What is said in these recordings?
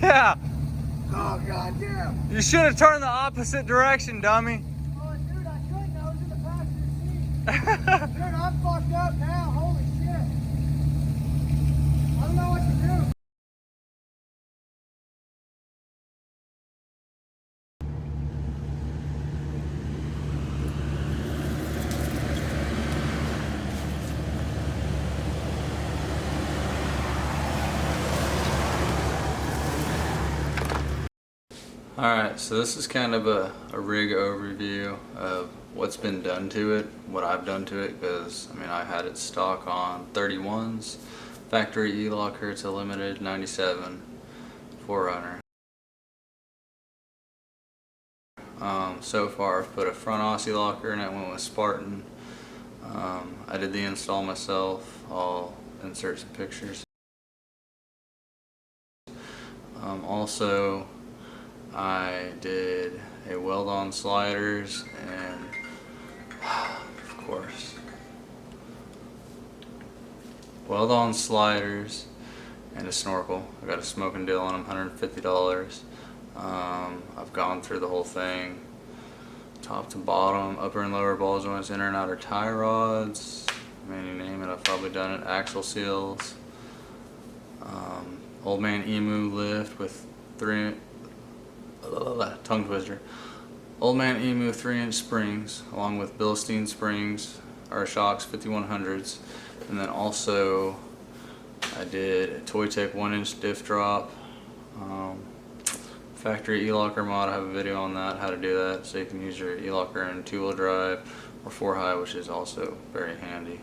Yeah. Oh, goddamn. You should have turned the opposite direction, dummy. Oh, dude, I couldn't. I was in the passenger seat. Dude, I'm fucked up now. Holy shit. I don't know what to do. Alright, so this is kind of a rig overview of what's been done to it, what I've done to it, because I mean I had it stock on 31s, factory E-locker, it's a limited 97 4Runner. So far I've put a front Aussie locker and it went with Spartan. I did the install myself, I'll insert some pictures. Also I did a weld-on sliders and, of course, weld-on sliders and a snorkel. I got a smoking deal on them, $150. I've gone through the whole thing, top to bottom, upper and lower ball joints, inner and outer tie rods. I mean, you name it, I've probably done it. Axle seals, old man emu lift with tongue twister. Old man emu 3-inch springs, along with billistien springs, or shocks 5100s, and then also I did a Toy Tech 1-inch diff drop. Factory E-locker mod, I have a video on that, how to do that, so you can use your E-locker in 2-wheel drive or 4-high, which is also very handy.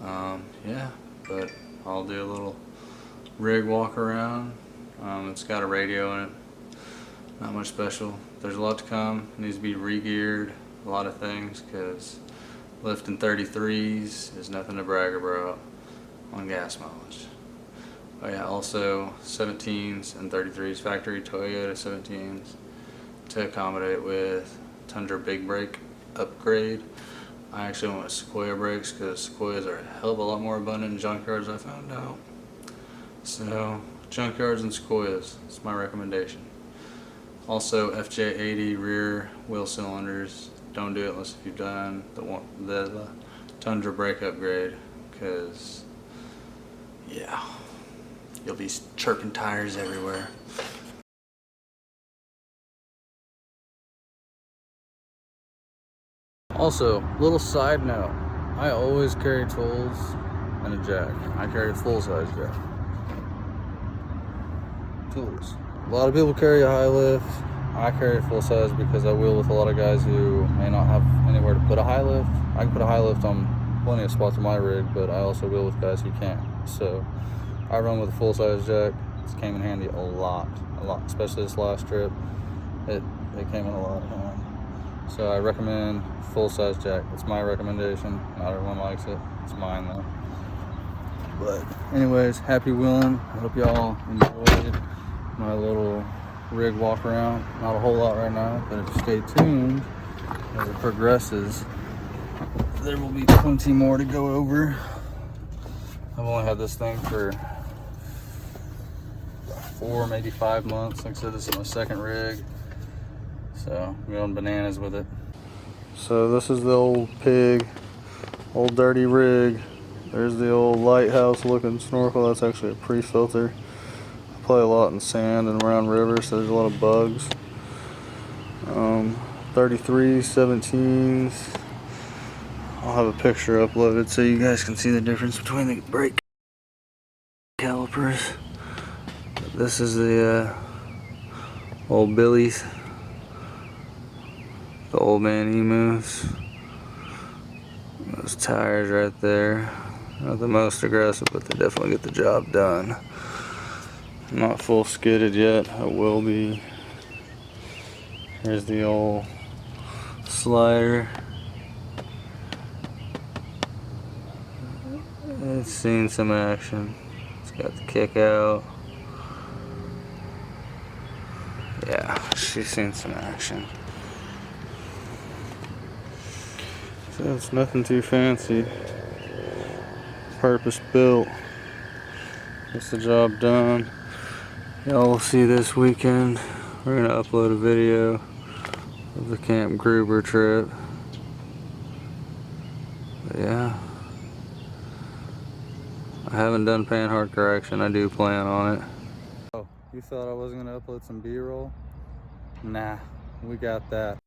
Yeah, but I'll do a little rig walk around. It's got a radio in it, not much special. There's a lot to come, it needs to be re-geared, a lot of things, because lifting 33s is nothing to brag about on gas mileage. Oh yeah, also 17s and 33s, factory Toyota 17s to accommodate with Tundra big brake upgrade. I actually went with Sequoia brakes because Sequoias are a hell of a lot more abundant in junkyards, I found out. So junkyards and Sequoias, it's my recommendation. Also FJ80 rear wheel cylinders, don't do it unless if you've done the Tundra brake upgrade, because yeah, you'll be chirping tires everywhere. Also, little side note, I always carry tools and a jack. I carry a full-size jack. Tools. A lot of people carry a high lift. I carry a full-size because I wheel with a lot of guys who may not have anywhere to put a high lift. I can put a high lift on plenty of spots on my rig, but I also wheel with guys who can't. So I run with a full-size jack. It's came in handy a lot, especially this last trip. It came in a lot of handy. So I recommend full-size jack. It's my recommendation. Not everyone likes it. It's mine though. But anyways, happy wheeling. I hope y'all enjoyed my little rig walk around. Not a whole lot right now, but if you stay tuned as it progresses, there will be plenty more to go over. I've only had this thing for 4, maybe 5 months. Like I said, this is my second rig. So I'm going bananas with it. So this is the old pig, old dirty rig. There's the old lighthouse looking snorkel. That's actually a pre-filter. I play a lot in sand and around rivers, so there's a lot of bugs. 33s, 17s. I'll have a picture uploaded so you guys can see the difference between the brake calipers. This is the old Billies. The old man emus. Those tires right there. Not the most aggressive, but they definitely get the job done. Not full skidded yet. I will be. Here's the old slider. It's seen some action. It's got the kick out. Yeah, she's seen some action. So it's nothing too fancy. Purpose built. Gets the job done. Y'all will see this weekend. We're gonna upload a video of the Camp Gruber trip. But yeah, I haven't done panhard correction. I do plan on it. Oh, you thought I wasn't gonna upload some B-roll? Nah, we got that.